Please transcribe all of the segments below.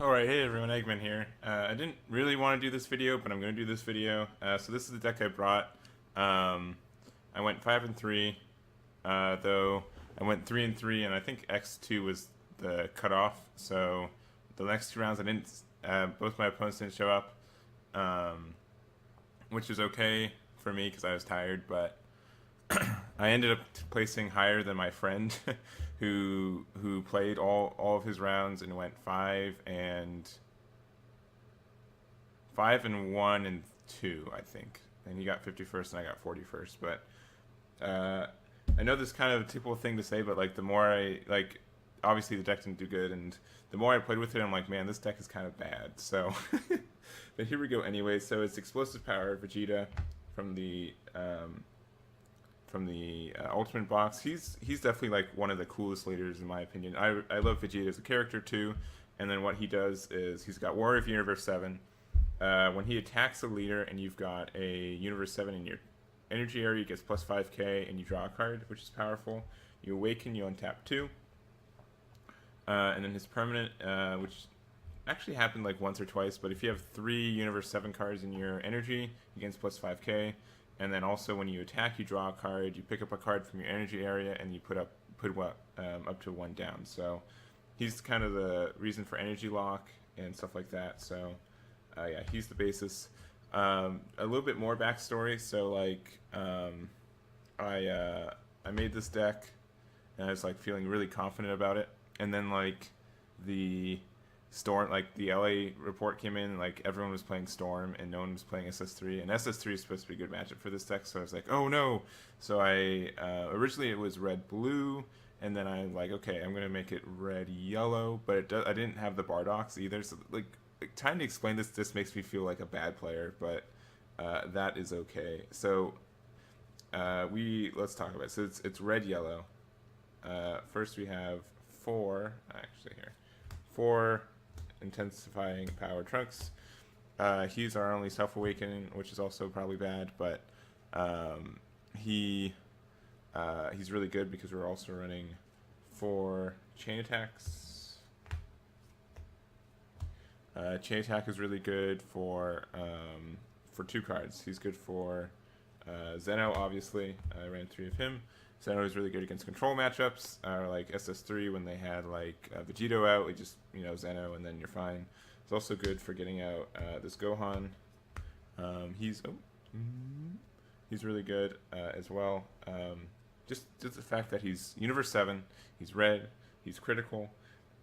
Alright, hey everyone, Egman here. I didn't really want to do this video, but I'm going to do this video. So this is the deck I brought. I went 5 and 3, though I went 3 and 3, and I think X2 was the cutoff. So the next two rounds, I didn't. Both my opponents didn't show up, which is okay for me because I was tired. But I ended up placing higher than my friend, who played all of his rounds and went 5 and 1 and 2, I think, and he got 51st and I got 41st. But I know this is kind of a typical thing to say, but like the more I like, obviously the deck didn't do good, and the more I played with it, I'm like, man, this deck is kind of bad. So, but here we go anyway. So it's Explosive Power Vegeta from the Ultimate box. He's definitely like one of the coolest leaders in my opinion. I love Vegeta as a character too, and then what he does is he's got Warrior of Universe 7. When he attacks a leader and you've got a Universe 7 in your energy area, he gets plus 5k and you draw a card, which is powerful. You awaken, you untap 2. And then his permanent, which actually happened like once or twice, but if you have 3 Universe 7 cards in your energy, he gains plus 5k. And then also when you attack, you draw a card, you pick up a card from your energy area, and you put up to 1 down. So he's kind of the reason for energy lock and stuff like that. So yeah, he's the basis. A little bit more backstory. So like I made this deck, and I was like feeling really confident about it. And then like the Storm, like the LA report came in, like everyone was playing Storm and no one was playing SS3, and SS3 is supposed to be a good matchup for this deck, so I was like, oh no. So I originally it was red blue, and then I'm like, okay, I'm gonna make it red yellow, but I didn't have the Bardox either, so like trying to explain this makes me feel like a bad player, but that is okay. So let's talk about it. So it's red yellow. First we have four intensifying power trunks. He's our only self-awakening, which is also probably bad, but he's really good because we're also running 4 chain attacks. Chain attack is really good for 2 cards. He's good for Zeno, obviously. I ran 3 of him. Zeno is really good against control matchups, like SS3 when they had like Vegeta out, we just, Zeno and then you're fine. It's also good for getting out this Gohan. He's really good as well. Just the fact that he's Universe 7, he's red, he's critical,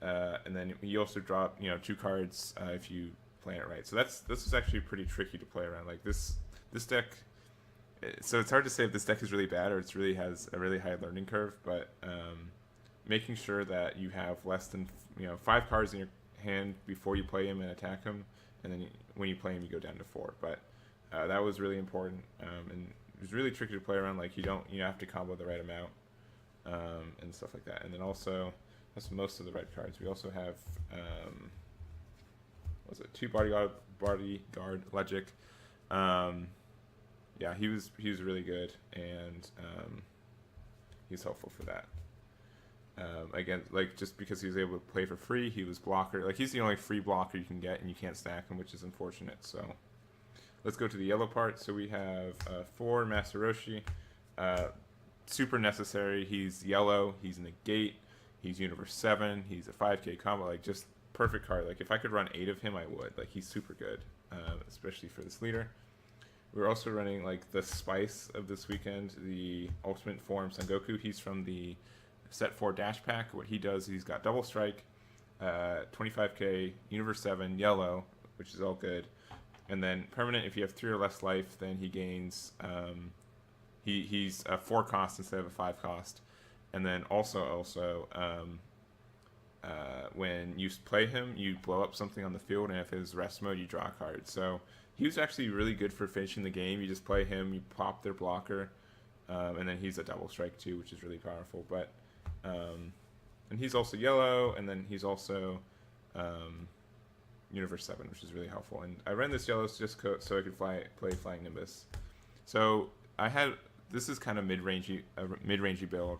and then you also drop 2 cards if you play it right. So this is actually pretty tricky to play around. Like this deck. So it's hard to say if this deck is really bad or it really has a really high learning curve, but making sure that you have less than 5 cards in your hand before you play him and attack him, and then when you play him you go down to 4. But that was really important, and it was really tricky to play around. Like you have to combo the right amount and stuff like that. And then also that's most of the red cards. We also have 2 bodyguard logic. Yeah, he was really good, and he's helpful for that. Again, like just because he was able to play for free, he was blocker. Like he's the only free blocker you can get, and you can't stack him, which is unfortunate. So let's go to the yellow part. So we have 4 Master Roshi. Super necessary. He's yellow. He's negate. He's Universe 7. He's a 5k combo. Like just perfect card. Like if I could run 8 of him, I would. Like he's super good, especially for this leader. We're also running like the spice of this weekend, the Ultimate Form Son Goku. He's from the Set 4 Dash Pack. What he does, he's got Double Strike, 25k, Universe 7, yellow, which is all good. And then permanent, if you have 3 or less life, then he gains, he's a 4 cost instead of a 5 cost. And then also when you play him, you blow up something on the field, and if his rest mode, you draw a card. So he was actually really good for finishing the game. You just play him, you pop their blocker, and then he's a double strike too, which is really powerful. But and he's also yellow, and then he's also Universe 7, which is really helpful. And I ran this yellow just so I could play Flying Nimbus. So this is kind of mid-rangey build.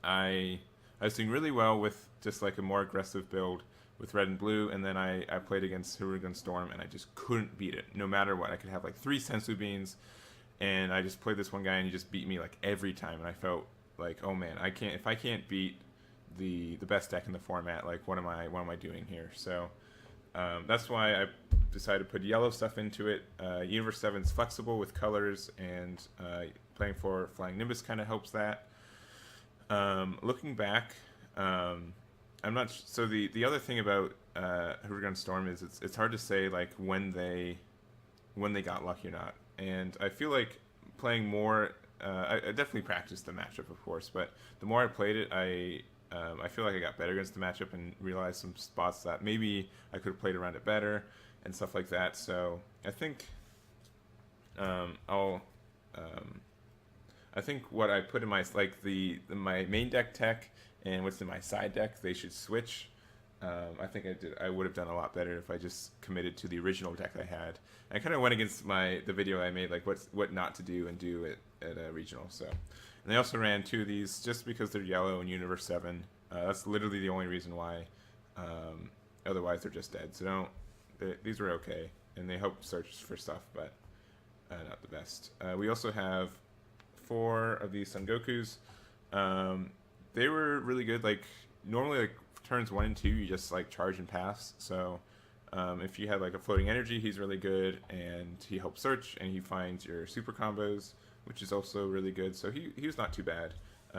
I was doing really well with just like a more aggressive build with red and blue, and then I played against Huragan Storm, and I just couldn't beat it, no matter what. I could have like 3 sensu beans, and I just played this one guy, and he just beat me like every time, and I felt like, oh man, if I can't beat the best deck in the format, like what am I doing here? So that's why I decided to put yellow stuff into it. Universe 7's flexible with colors, and playing for Flying Nimbus kind of helps that. Looking back, I'm not. So the other thing about Huragan Storm is it's hard to say like when they got lucky or not. And I feel like playing more. I definitely practiced the matchup, of course, but the more I played it, I feel like I got better against the matchup and realized some spots that maybe I could have played around it better and stuff like that. So I think I think what I put in my my main deck tech and what's in my side deck, they should switch. I think I would have done a lot better if I just committed to the original deck I had. I kind of went against the video I made, like what not to do and do at a regional. So, and I also ran 2 of these just because they're yellow and Universe 7. That's literally the only reason why. Otherwise, they're just dead. So these were okay, and they help search for stuff, but not the best. We also have 4 of these Son Gokus. They were really good. Like normally, like turns 1 and 2, you just like charge and pass. So if you had like a floating energy, he's really good, and he helps search, and he finds your super combos, which is also really good. So he was not too bad.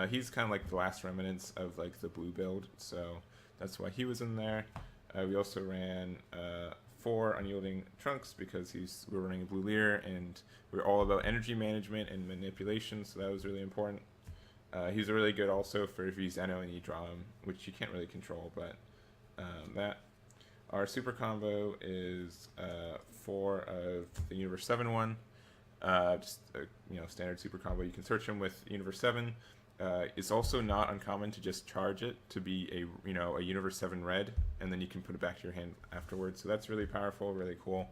He's kind of like the last remnants of like the blue build, so that's why he was in there. We also ran 4 unyielding trunks because we're running a blue Lear, and we're all about energy management and manipulation, so that was really important. He's really good also for if you Zeno and you draw him, which you can't really control, but that. Our super combo is 4 of the Universe 7 one. Just a standard super combo. You can search him with Universe 7. It's also not uncommon to just charge it to be a Universe 7 red, and then you can put it back to your hand afterwards. So that's really powerful, really cool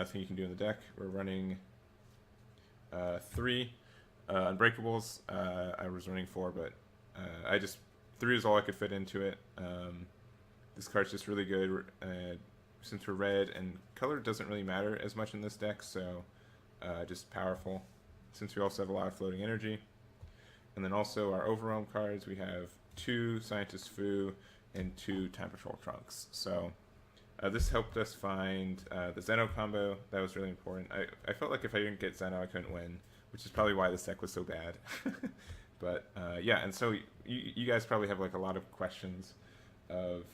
thing you can do in the deck. We're running 3 Unbreakables. I was running 4, but 3 is all I could fit into it. This card's just really good since we're red, and color doesn't really matter as much in this deck, so just powerful. Since we also have a lot of floating energy. And then also our Overwhelm cards, we have 2 Scientist Fu and 2 Time Patrol Trunks. So this helped us find the Zeno combo. That was really important. I felt like if I didn't get Zeno, I couldn't win, which is probably why this deck was so bad. But yeah, and so you guys probably have like a lot of questions of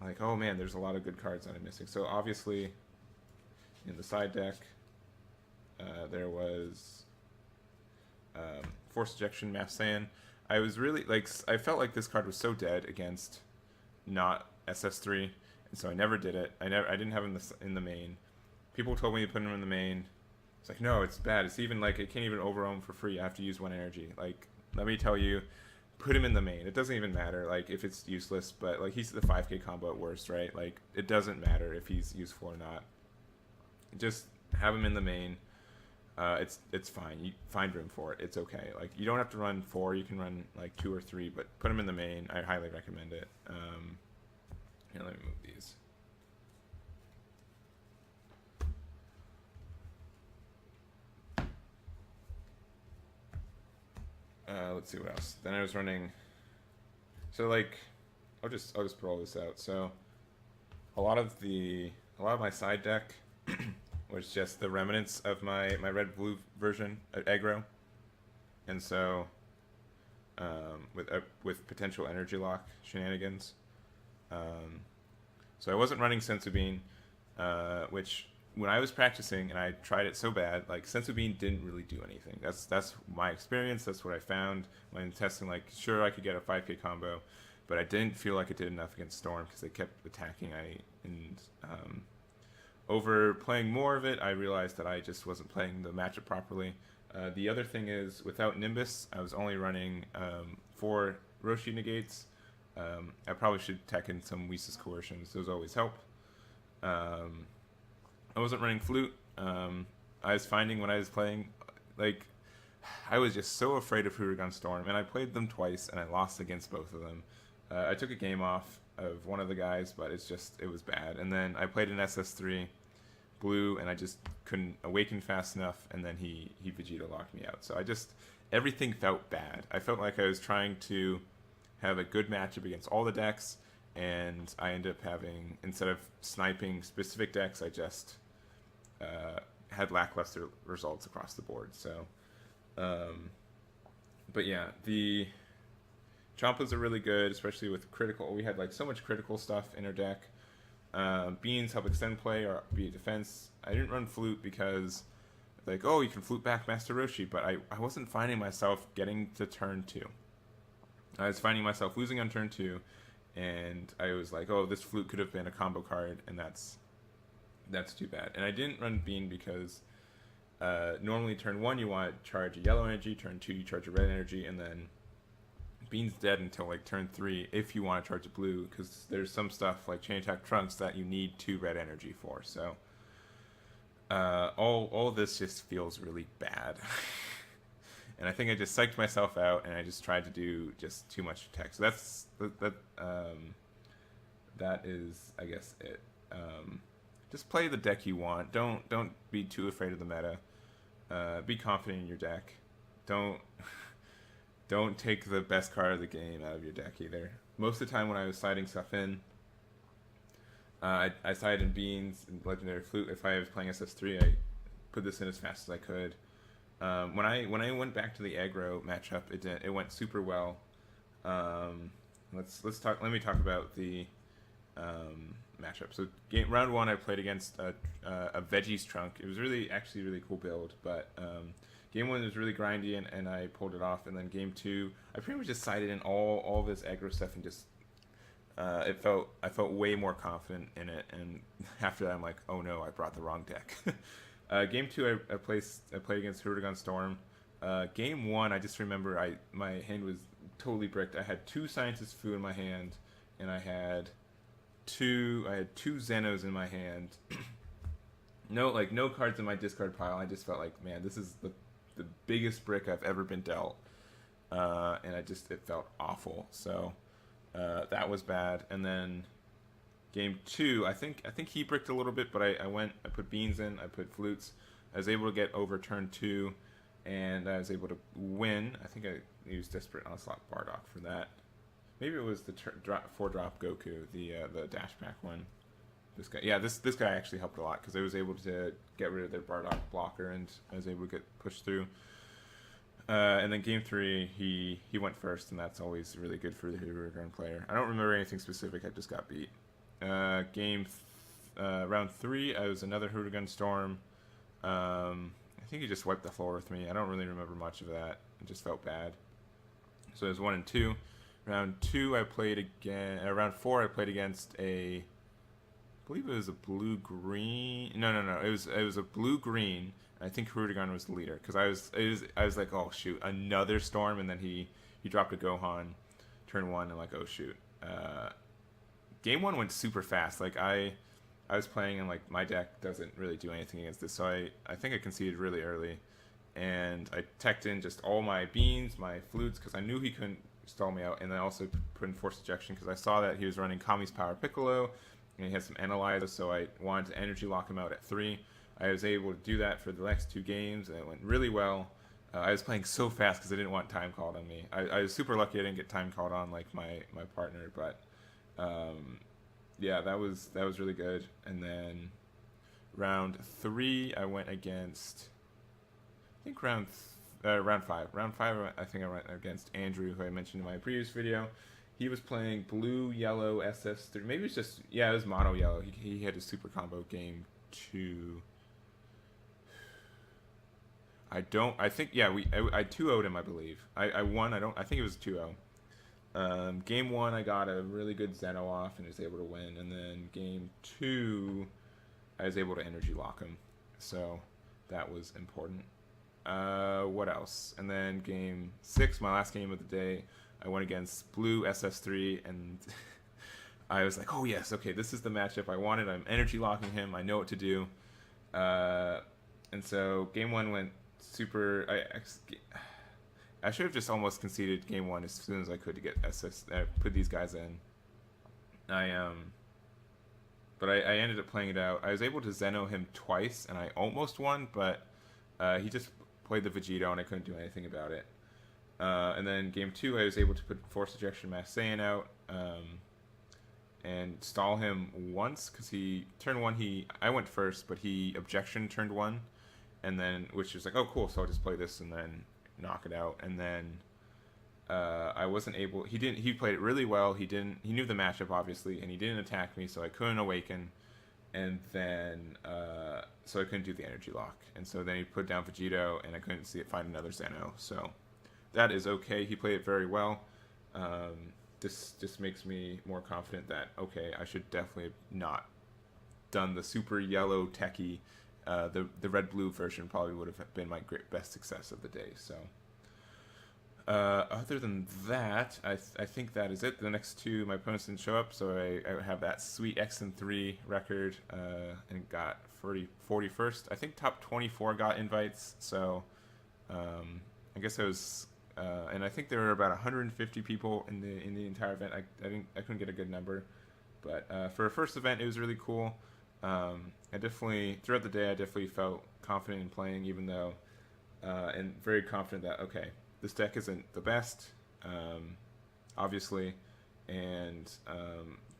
like, oh man, there's a lot of good cards that I'm missing. So obviously in the side deck there was Force Ejection, Mass Sand. I was really I felt like this card was so dead against not SS3, and so I never did it. I didn't have him in the main. People told me to put him in the main. It's like, no, it's bad. It's even like it can't even overwhelm for free. I have to use 1 energy. Like, let me tell you, put him in the main. It doesn't even matter like if it's useless, but like he's the 5k combo at worst, right? Like it doesn't matter if he's useful or not. Just have him in the main. It's fine. You find room for it. It's okay. Like you don't have to run 4. You can run like 2 or 3, but put him in the main. I highly recommend it. Here, let me move these. Let's see what else. Then I was running. So like, I'll just put all this out. So a lot of my side deck was just the remnants of my red blue version of aggro, and so with potential energy lock shenanigans. So I wasn't running Sensu Bean, which when I was practicing and I tried it so bad, like Sensu Bean didn't really do anything. That's my experience. That's what I found when testing. Like, sure, I could get a 5k combo, but I didn't feel like it did enough against Storm because they kept attacking. Over playing more of it, I realized that I just wasn't playing the matchup properly. The other thing is, without Nimbus, I was only running 4 Roshi negates. I probably should tech in some Whis' coercions. Those always help. I wasn't running Flute. I was finding when I was playing, like, I was just so afraid of Huragan Storm, and I played them twice, and I lost against both of them. I took a game off of one of the guys, but it was bad. And then I played an SS3 blue, and I just couldn't awaken fast enough, and then he Vegeta locked me out. So everything felt bad. I felt like I was trying to have a good matchup against all the decks, and I ended up having, instead of sniping specific decks, I just had lackluster results across the board. So, but yeah, the Champas are really good, especially with critical. We had like so much critical stuff in our deck. Beans help extend play or be a defense. I didn't run Flute because, like, oh, you can Flute back Master Roshi, but I wasn't finding myself getting to turn 2. I was finding myself losing on turn 2, and I was like, oh, this Flute could have been a combo card, and that's too bad. And I didn't run Bean because normally turn 1 you want to charge a yellow energy, turn 2 you charge a red energy, and then Bean's dead until like turn 3 if you want to charge a blue, because there's some stuff like Chain Attack Trunks that you need 2 red energy for. So all this just feels really bad. And I think I just psyched myself out, and I just tried to do just too much tech. So that is, I guess, it. Just play the deck you want. Don't be too afraid of the meta. Be confident in your deck. Don't take the best card of the game out of your deck either. Most of the time when I was siding stuff in, I sided in Beans and Legendary Flute. If I was playing SS3, I put this in as fast as I could. When I went back to the aggro matchup, it went super well. Let me talk about the matchup. So round 1, I played against a Veggies Trunk. It was actually really cool build, but game 1 was really grindy, and I pulled it off. And then game 2, I pretty much just sided in all this aggro stuff, and just I felt way more confident in it. And after that, I'm like, oh no, I brought the wrong deck. Game 2, I played against Hurrigan Storm. Game 1, I just remember my hand was totally bricked. I had 2 Scientist Fu in my hand, and I had two Zenos in my hand. No cards in my discard pile. I just felt like, man, this is the biggest brick I've ever been dealt, and it felt awful. So that was bad. And then game 2, I think he bricked a little bit, but I put Beans in, I put Flutes. I was able to get over turn 2, and I was able to win. I think I used Desperate Onslaught Bardock for that. Maybe it was the 4-drop Goku, the dash back one. This guy actually helped a lot, because I was able to get rid of their Bardock blocker, and I was able to get pushed through. And then game 3, he went first, and that's always really good for the Hurrigan player. I don't remember anything specific. I just got beat. Round 3, I was another Hurrigan Storm. I think he just wiped the floor with me. I don't really remember much of that. It just felt bad. So it was 1 and 2. Round 2, I played again. Round 4, I played against I believe it was a blue-green. No. It was a blue-green. I think Hurrigan was the leader, because I was like, oh shoot, another Storm, and then he dropped a Gohan, turn 1, and like, oh shoot. Game 1 went super fast. Like I was playing, and like my deck doesn't really do anything against this, so I think I conceded really early, and I teched in just all my Beans, my Flutes, because I knew he couldn't stall me out, and I also put in Force Ejection because I saw that he was running Kami's Power Piccolo, and he had some Analyzer, so I wanted to energy lock him out at 3. I was able to do that for the next 2 games, and it went really well. I was playing so fast because I didn't want time called on me. I was super lucky I didn't get time called on like my partner, but yeah, that was really good. And then round 3, I went against, I think round 5. Round 5, I think I went against Andrew, who I mentioned in my previous video. He was playing blue, yellow, SS3. Maybe it's just, yeah, it was mono yellow. He had a super combo game 2. I 2-0'd him, I believe. I won. I think it was 2-0. Game 1, I got a really good Zeno off and was able to win. And then game 2, I was able to energy lock him. So that was important. What else? And then game 6, my last game of the day, I went against blue SS3, and I was like, oh yes, okay, this is the matchup I wanted. I'm energy locking him. I know what to do. And so game 1 went super. I should have just almost conceded game 1 as soon as I could to get put these guys in. but I ended up playing it out. I was able to Zeno him twice, and I almost won, but he just played the Vegeta, and I couldn't do anything about it. And then game 2, I was able to put Force Ejection Mass Saiyan out, and stall him once, because turn 1, I went first, but he objection turned 1, and then, which was like, oh cool, so I'll just play this and then knock it out. And then I wasn't able, he played it really well, he knew the matchup obviously, and he didn't attack me, so I couldn't awaken, and then so I couldn't do the energy lock, and so then he put down Vegito, and I couldn't find another Zeno, so that is okay. He played it very well. This just makes me more confident that, okay, I should definitely have not done the super yellow techie. The red-blue version probably would have been my best success of the day. So other than that, I think that is it. The next 2, my opponents didn't show up, so I have that sweet X&3 record, and got 41st. I think top 24 got invites, so I guess I was... and I think there were about 150 people in the entire event. I couldn't get a good number, but for a first event, it was really cool. I definitely, throughout the day, I definitely felt confident in playing, even though, and very confident that, okay, this deck isn't the best, obviously, and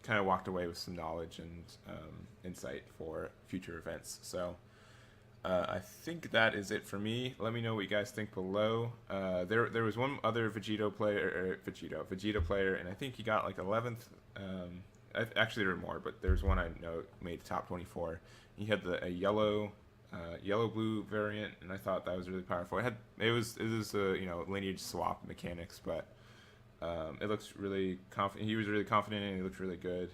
kind of walked away with some knowledge and insight for future events. So I think that is it for me. Let me know what you guys think below. There was one other Vegeta player, and I think he got like 11th. Actually, there were more, but there's one I know made top 24. He had a yellow-blue variant, and I thought that was really powerful. It was lineage swap mechanics, but it looks really confident. He was really confident, and he looked really good.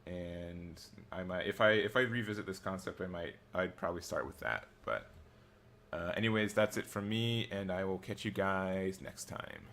And I might, if I revisit this concept, I'd probably start with that. But anyways, that's it from me, and I will catch you guys next time.